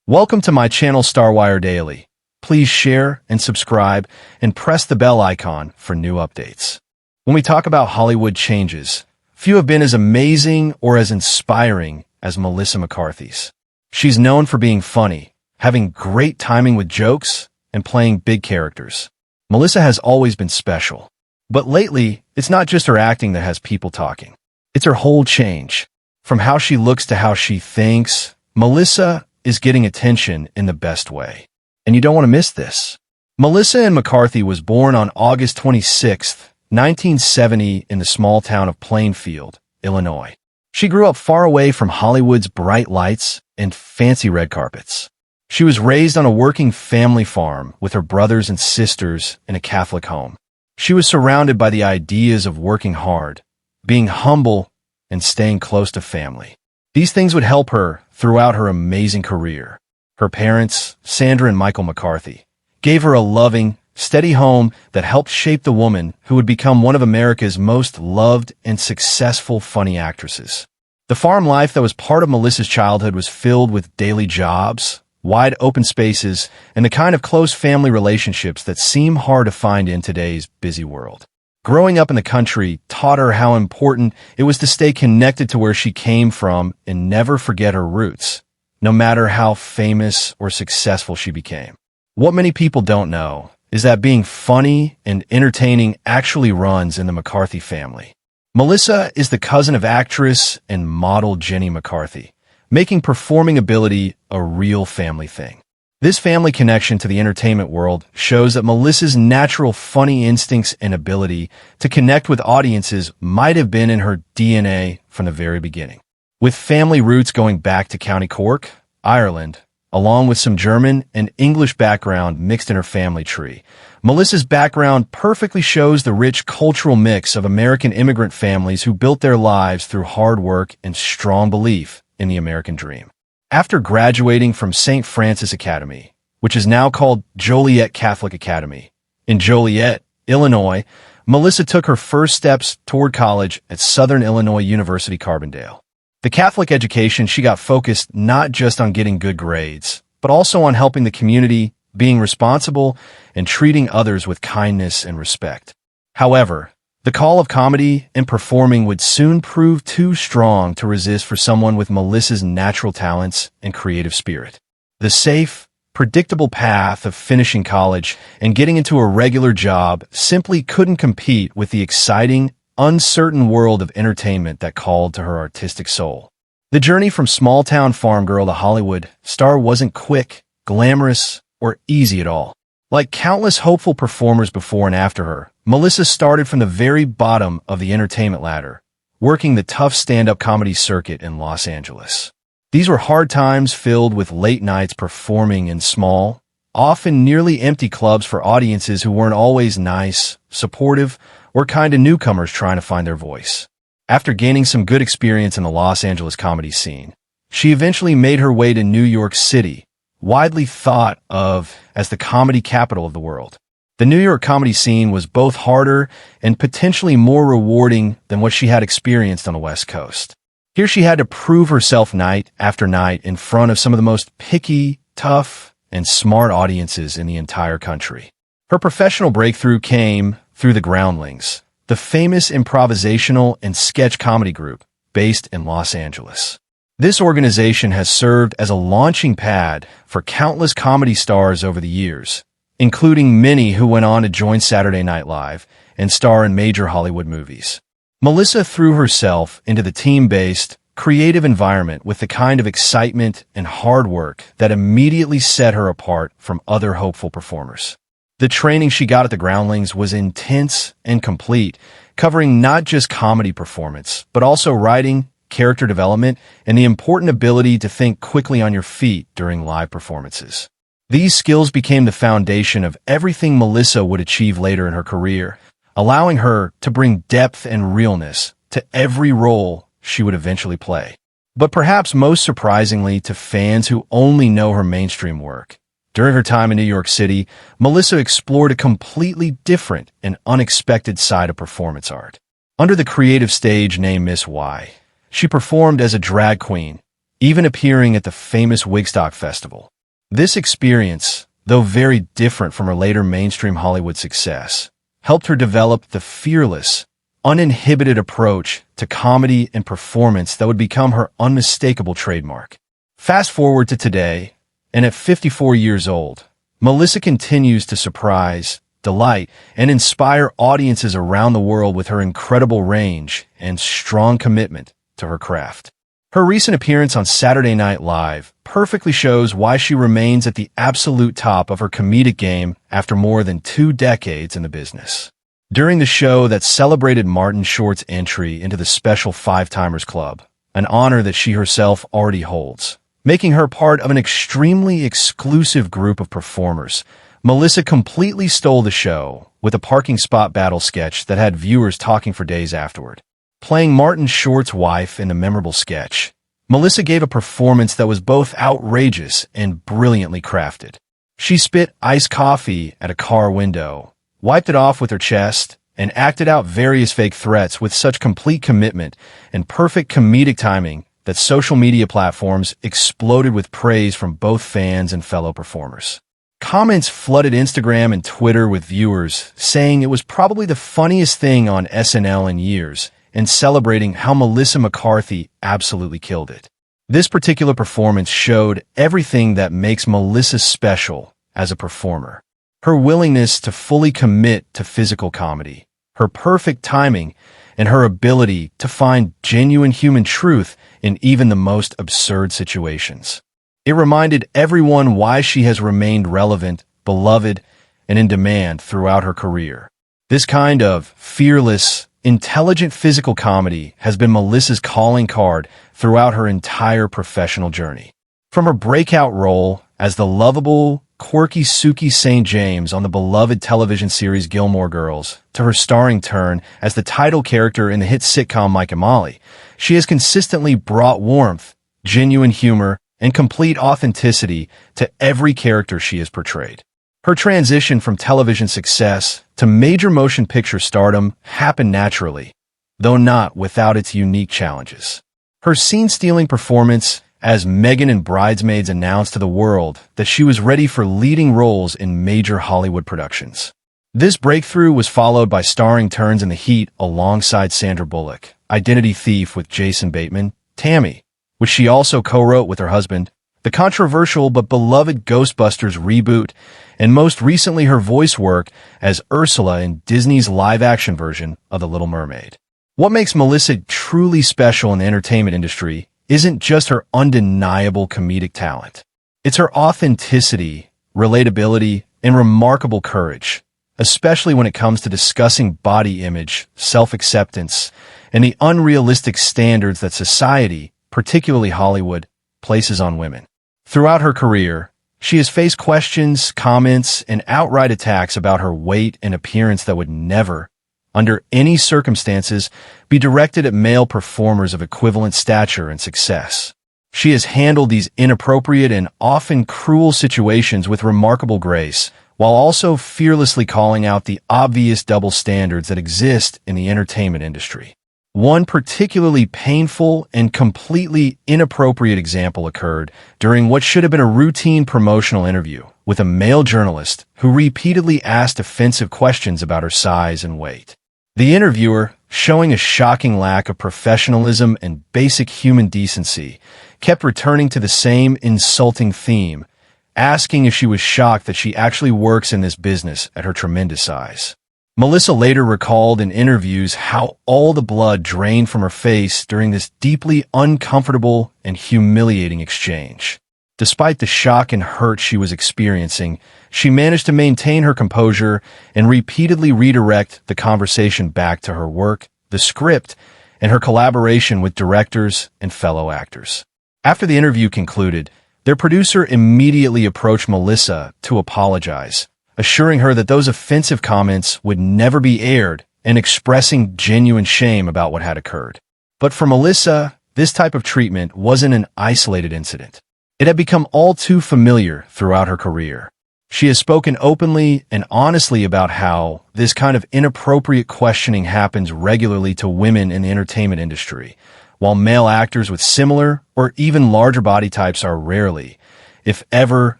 Welcome to my channel StarWire Daily. Please share and subscribe and press the bell icon for new updates. When we talk about Hollywood changes, few have been as amazing or as inspiring as Melissa McCarthy's. She's known for being funny, having great timing with jokes, and playing big characters. Melissa has always been special. But lately, it's not just her acting that has people talking. It's her whole change. From how she looks to how she thinks, Melissa is getting attention in the best way. And you don't want to miss this. Melissa McCarthy was born on August 26, 1970 in the small town of Plainfield, Illinois. She grew up far away from Hollywood's bright lights and fancy red carpets. She was raised on a working family farm with her brothers and sisters in a Catholic home. She was surrounded by the ideas of working hard, being humble, and staying close to family. These things would help her throughout her amazing career. Her parents, Sandra and Michael McCarthy, gave her a loving, steady home that helped shape the woman who would become one of America's most loved and successful funny actresses. The farm life that was part of Melissa's childhood was filled with daily jobs, wide open spaces, and the kind of close family relationships that seem hard to find in today's busy world. Growing up in the country taught her how important it was to stay connected to where she came from and never forget her roots, no matter how famous or successful she became. What many people don't know is that being funny and entertaining actually runs in the McCarthy family. Melissa is the cousin of actress and model Jenny McCarthy, making performing ability a real family thing. This family connection to the entertainment world shows that Melissa's natural funny instincts and ability to connect with audiences might have been in her DNA from the very beginning. With family roots going back to County Cork, Ireland, along with some German and English background mixed in her family tree, Melissa's background perfectly shows the rich cultural mix of American immigrant families who built their lives through hard work and strong belief in the American dream. After graduating from St. Francis Academy, which is now called Joliet Catholic Academy, in Joliet, Illinois, Melissa took her first steps toward college at Southern Illinois University Carbondale. The Catholic education she got focused not just on getting good grades, but also on helping the community, being responsible, and treating others with kindness and respect. However, the call of comedy and performing would soon prove too strong to resist for someone with Melissa's natural talents and creative spirit. The safe, predictable path of finishing college and getting into a regular job simply couldn't compete with the exciting, uncertain world of entertainment that called to her artistic soul. The journey from small-town farm girl to Hollywood star wasn't quick, glamorous, or easy at all. Like countless hopeful performers before and after her, Melissa started from the very bottom of the entertainment ladder, working the tough stand-up comedy circuit in Los Angeles. These were hard times filled with late nights performing in small, often nearly empty clubs for audiences who weren't always nice, supportive, or kind of newcomers trying to find their voice. After gaining some good experience in the Los Angeles comedy scene, she eventually made her way to New York City, widely thought of as the comedy capital of the world. The New York comedy scene was both harder and potentially more rewarding than what she had experienced on the West Coast. Here she had to prove herself night after night in front of some of the most picky, tough, and smart audiences in the entire country. Her professional breakthrough came through the Groundlings, the famous improvisational and sketch comedy group based in Los Angeles. This organization has served as a launching pad for countless comedy stars over the years, including many who went on to join Saturday Night Live and star in major Hollywood movies. Melissa threw herself into the team-based, creative environment with the kind of excitement and hard work that immediately set her apart from other hopeful performers. The training she got at the Groundlings was intense and complete, covering not just comedy performance, but also writing, character development, and the important ability to think quickly on your feet during live performances. These skills became the foundation of everything Melissa would achieve later in her career, allowing her to bring depth and realness to every role she would eventually play. But perhaps most surprisingly to fans who only know her mainstream work, during her time in New York City, Melissa explored a completely different and unexpected side of performance art. Under the creative stage name Miss Y, she performed as a drag queen, even appearing at the famous Wigstock Festival. This experience, though very different from her later mainstream Hollywood success, helped her develop the fearless, uninhibited approach to comedy and performance that would become her unmistakable trademark. Fast forward to today, and at 54 years old, Melissa continues to surprise, delight, and inspire audiences around the world with her incredible range and strong commitment to her craft. Her recent appearance on Saturday Night Live perfectly shows why she remains at the absolute top of her comedic game after more than 2 decades in the business. During the show that celebrated Martin Short's entry into the Special Five-Timers Club, an honor that she herself already holds, making her part of an extremely exclusive group of performers, Melissa completely stole the show with a parking spot battle sketch that had viewers talking for days afterward. Playing Martin Short's wife in the memorable sketch, Melissa gave a performance that was both outrageous and brilliantly crafted. She spit iced coffee at a car window, wiped it off with her chest, and acted out various fake threats with such complete commitment and perfect comedic timing that social media platforms exploded with praise from both fans and fellow performers. Comments flooded Instagram and Twitter with viewers saying it was probably the funniest thing on SNL in years, and celebrating how Melissa McCarthy absolutely killed it. This particular performance showed everything that makes Melissa special as a performer. Her willingness to fully commit to physical comedy, her perfect timing, and her ability to find genuine human truth in even the most absurd situations. It reminded everyone why she has remained relevant, beloved, and in demand throughout her career. This kind of fearless, intelligent physical comedy has been Melissa's calling card throughout her entire professional journey. From her breakout role as the lovable, quirky Sookie St. James on the beloved television series Gilmore Girls, to her starring turn as the title character in the hit sitcom Mike and Molly, she has consistently brought warmth, genuine humor, and complete authenticity to every character she has portrayed. Her transition from television success to major motion picture stardom happened naturally, though not without its unique challenges. Her scene-stealing performance as Megan in Bridesmaids announced to the world that she was ready for leading roles in major Hollywood productions. This breakthrough was followed by starring turns in The Heat alongside Sandra Bullock, Identity Thief with Jason Bateman, Tammy, which she also co-wrote with her husband, the controversial but beloved Ghostbusters reboot, and most recently her voice work as Ursula in Disney's live-action version of The Little Mermaid. What makes Melissa truly special in the entertainment industry isn't just her undeniable comedic talent. It's her authenticity, relatability, and remarkable courage, especially when it comes to discussing body image, self-acceptance, and the unrealistic standards that society, particularly Hollywood, places on women. Throughout her career, she has faced questions, comments, and outright attacks about her weight and appearance that would never, under any circumstances, be directed at male performers of equivalent stature and success. She has handled these inappropriate and often cruel situations with remarkable grace, while also fearlessly calling out the obvious double standards that exist in the entertainment industry. One particularly painful and completely inappropriate example occurred during what should have been a routine promotional interview with a male journalist who repeatedly asked offensive questions about her size and weight. The interviewer, showing a shocking lack of professionalism and basic human decency, kept returning to the same insulting theme, asking if she was shocked that she actually works in this business at her tremendous size. Melissa later recalled in interviews how all the blood drained from her face during this deeply uncomfortable and humiliating exchange. Despite the shock and hurt she was experiencing, she managed to maintain her composure and repeatedly redirect the conversation back to her work, the script, and her collaboration with directors and fellow actors. After the interview concluded, their producer immediately approached Melissa to apologize, assuring her that those offensive comments would never be aired and expressing genuine shame about what had occurred. But for Melissa, this type of treatment wasn't an isolated incident. It had become all too familiar throughout her career. She has spoken openly and honestly about how this kind of inappropriate questioning happens regularly to women in the entertainment industry, while male actors with similar or even larger body types are rarely, if ever,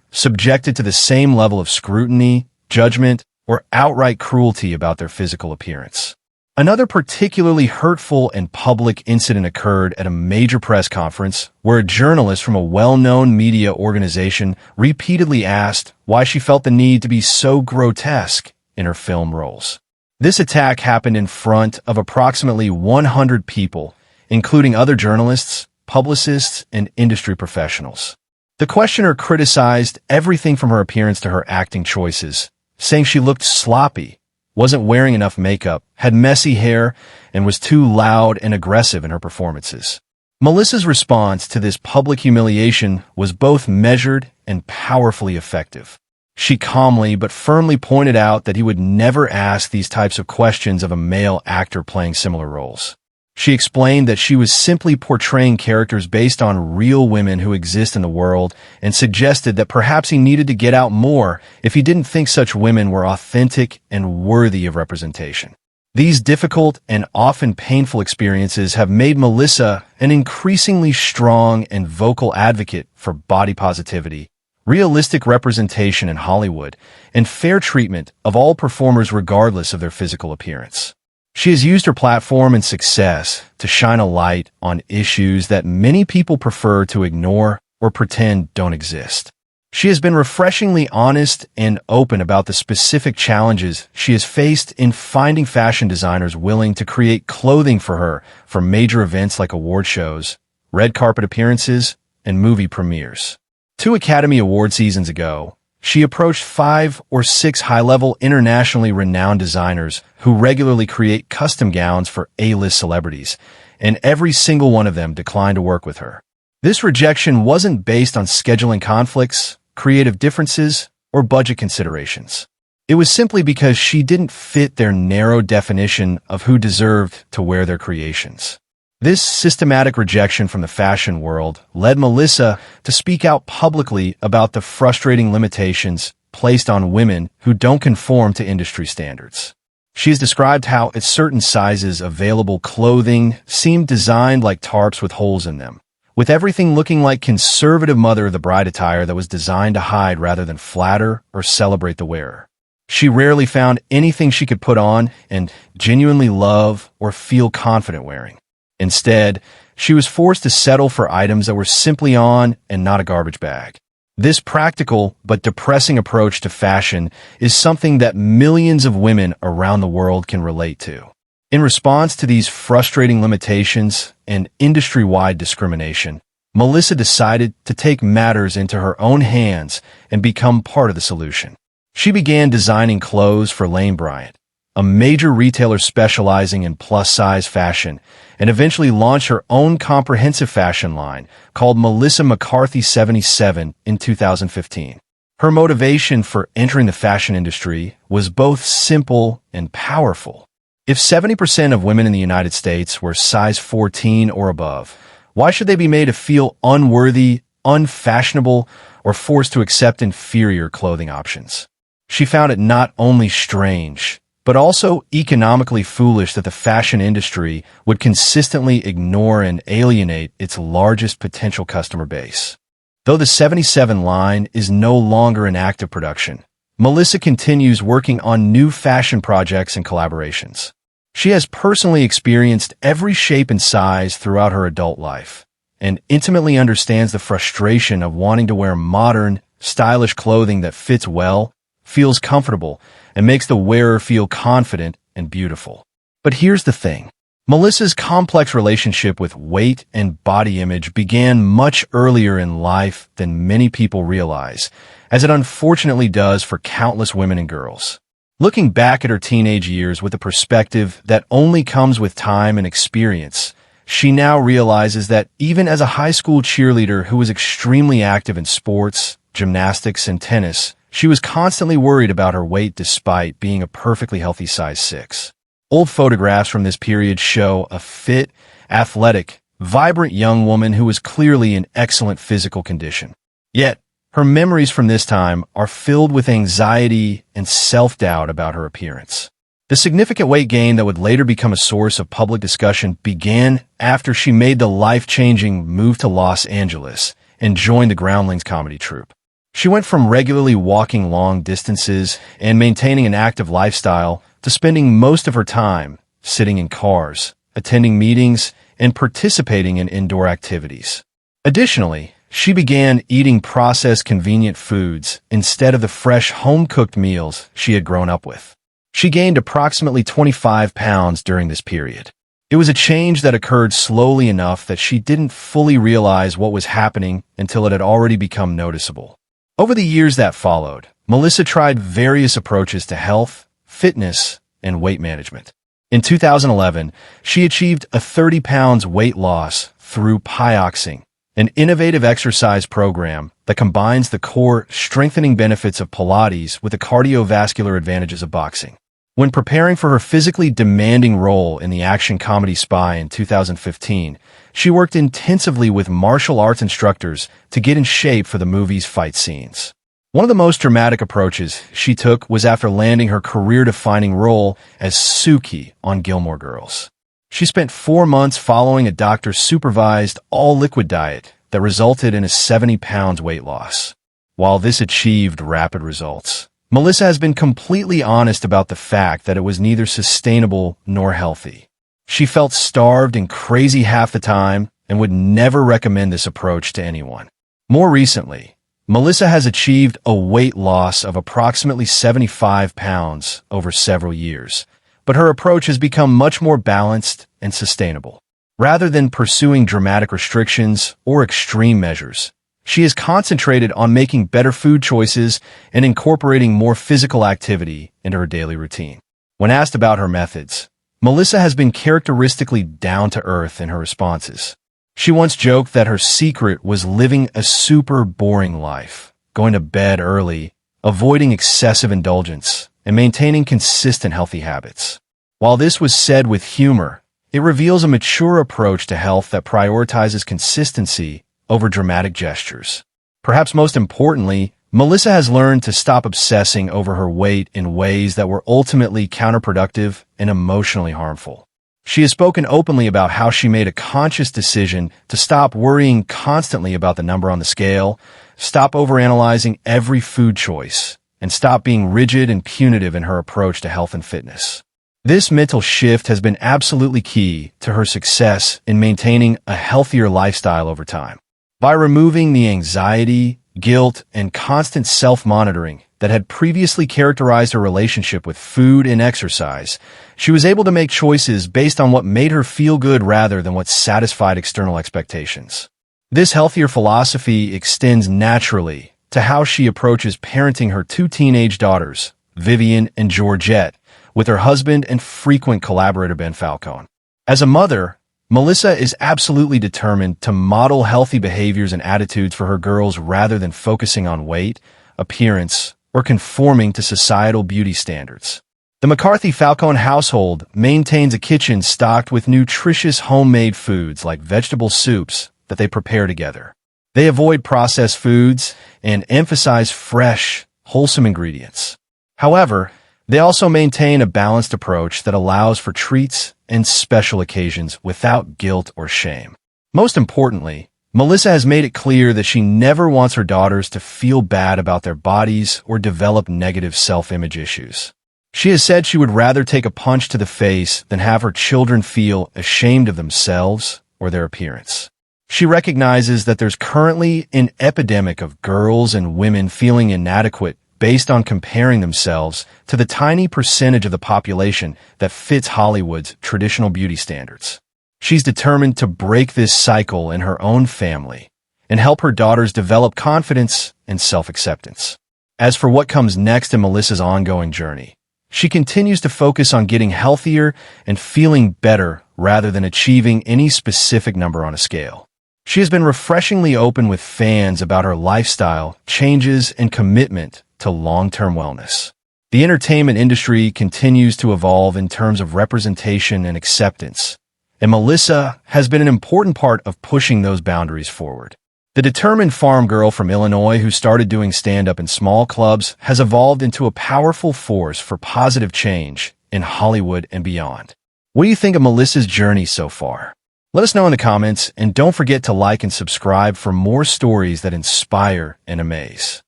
subjected to the same level of scrutiny, judgment, or outright cruelty about their physical appearance. Another particularly hurtful and public incident occurred at a major press conference where a journalist from a well-known media organization repeatedly asked why she felt the need to be so grotesque in her film roles. This attack happened in front of approximately 100 people, including other journalists, publicists, and industry professionals. The questioner criticized everything from her appearance to her acting choices, saying she looked sloppy, wasn't wearing enough makeup, had messy hair, and was too loud and aggressive in her performances. Melissa's response to this public humiliation was both measured and powerfully effective. She calmly but firmly pointed out that he would never ask these types of questions of a male actor playing similar roles. She explained that she was simply portraying characters based on real women who exist in the world and suggested that perhaps he needed to get out more if he didn't think such women were authentic and worthy of representation. These difficult and often painful experiences have made Melissa an increasingly strong and vocal advocate for body positivity, realistic representation in Hollywood, and fair treatment of all performers regardless of their physical appearance. She has used her platform and success to shine a light on issues that many people prefer to ignore or pretend don't exist. She has been refreshingly honest and open about the specific challenges she has faced in finding fashion designers willing to create clothing for her for major events like award shows, red carpet appearances, and movie premieres. 2 Academy Award seasons ago, she approached 5 or 6 high-level internationally renowned designers who regularly create custom gowns for A-list celebrities, and every single one of them declined to work with her. This rejection wasn't based on scheduling conflicts, creative differences, or budget considerations. It was simply because she didn't fit their narrow definition of who deserved to wear their creations. This systematic rejection from the fashion world led Melissa to speak out publicly about the frustrating limitations placed on women who don't conform to industry standards. She has described how at certain sizes available clothing seemed designed like tarps with holes in them, with everything looking like conservative mother of the bride attire that was designed to hide rather than flatter or celebrate the wearer. She rarely found anything she could put on and genuinely love or feel confident wearing. Instead, she was forced to settle for items that were simply on and not a garbage bag. This practical but depressing approach to fashion is something that millions of women around the world can relate to. In response to these frustrating limitations and industry-wide discrimination, Melissa decided to take matters into her own hands and become part of the solution. She began designing clothes for Lane Bryant, a major retailer specializing in plus-size fashion, and eventually launched her own comprehensive fashion line called Melissa McCarthy 77 in 2015. Her motivation for entering the fashion industry was both simple and powerful. If 70% of women in the United States were size 14 or above, why should they be made to feel unworthy, unfashionable, or forced to accept inferior clothing options? She found it not only strange, but also economically foolish that the fashion industry would consistently ignore and alienate its largest potential customer base. Though the 77 line is no longer in active production, Melissa continues working on new fashion projects and collaborations. She has personally experienced every shape and size throughout her adult life, and intimately understands the frustration of wanting to wear modern, stylish clothing that fits well, feels comfortable, and makes the wearer feel confident and beautiful. But here's the thing. Melissa's complex relationship with weight and body image began much earlier in life than many people realize, as it unfortunately does for countless women and girls. Looking back at her teenage years with a perspective that only comes with time and experience, she now realizes that even as a high school cheerleader who was extremely active in sports, gymnastics, and tennis, she was constantly worried about her weight despite being a perfectly healthy size 6. Old photographs from this period show a fit, athletic, vibrant young woman who was clearly in excellent physical condition. Yet, her memories from this time are filled with anxiety and self-doubt about her appearance. The significant weight gain that would later become a source of public discussion began after she made the life-changing move to Los Angeles and joined the Groundlings comedy troupe. She went from regularly walking long distances and maintaining an active lifestyle to spending most of her time sitting in cars, attending meetings, and participating in indoor activities. Additionally, she began eating processed convenient foods instead of the fresh home-cooked meals she had grown up with. She gained approximately 25 pounds during this period. It was a change that occurred slowly enough that she didn't fully realize what was happening until it had already become noticeable. Over the years that followed, Melissa tried various approaches to health, fitness, and weight management. In 2011, she achieved a 30 pounds weight loss through plyoxing, an innovative exercise program that combines the core strengthening benefits of Pilates with the cardiovascular advantages of boxing. When preparing for her physically demanding role in the action comedy Spy in 2015, she worked intensively with martial arts instructors to get in shape for the movie's fight scenes. One of the most dramatic approaches she took was after landing her career-defining role as Suki on Gilmore Girls. She spent 4 months following a doctor-supervised all-liquid diet that resulted in a 70 pounds weight loss. While this achieved rapid results, Melissa has been completely honest about the fact that it was neither sustainable nor healthy. She felt starved and crazy half the time and would never recommend this approach to anyone. More recently, Melissa has achieved a weight loss of approximately 75 pounds over several years, but her approach has become much more balanced and sustainable. Rather than pursuing dramatic restrictions or extreme measures, she is concentrated on making better food choices and incorporating more physical activity into her daily routine. When asked about her methods, Melissa has been characteristically down-to-earth in her responses. She once joked that her secret was living a super boring life, going to bed early, avoiding excessive indulgence, and maintaining consistent healthy habits. While this was said with humor, it reveals a mature approach to health that prioritizes consistency over dramatic gestures. Perhaps most importantly, Melissa has learned to stop obsessing over her weight in ways that were ultimately counterproductive and emotionally harmful. She has spoken openly about how she made a conscious decision to stop worrying constantly about the number on the scale, stop overanalyzing every food choice, and stop being rigid and punitive in her approach to health and fitness. This mental shift has been absolutely key to her success in maintaining a healthier lifestyle over time. By removing the anxiety, guilt, and constant self-monitoring that had previously characterized her relationship with food and exercise, she was able to make choices based on what made her feel good rather than what satisfied external expectations. This healthier philosophy extends naturally to how she approaches parenting her 2 teenage daughters, Vivian and Georgette, with her husband and frequent collaborator Ben Falcone. As a mother, Melissa is absolutely determined to model healthy behaviors and attitudes for her girls rather than focusing on weight, appearance, or conforming to societal beauty standards. The McCarthy-Falcone household maintains a kitchen stocked with nutritious homemade foods like vegetable soups that they prepare together. They avoid processed foods and emphasize fresh, wholesome ingredients. However, they also maintain a balanced approach that allows for treats and special occasions without guilt or shame. Most importantly, Melissa has made it clear that she never wants her daughters to feel bad about their bodies or develop negative self-image issues. She has said she would rather take a punch to the face than have her children feel ashamed of themselves or their appearance. She recognizes that there's currently an epidemic of girls and women feeling inadequate based on comparing themselves to the tiny percentage of the population that fits Hollywood's traditional beauty standards. She's determined to break this cycle in her own family and help her daughters develop confidence and self-acceptance. As for what comes next in Melissa's ongoing journey, she continues to focus on getting healthier and feeling better rather than achieving any specific number on a scale. She has been refreshingly open with fans about her lifestyle, changes, and commitment to long-term wellness. The entertainment industry continues to evolve in terms of representation and acceptance, and Melissa has been an important part of pushing those boundaries forward. The determined farm girl from Illinois who started doing stand-up in small clubs has evolved into a powerful force for positive change in Hollywood and beyond. What do you think of Melissa's journey so far? Let us know in the comments, and don't forget to like and subscribe for more stories that inspire and amaze.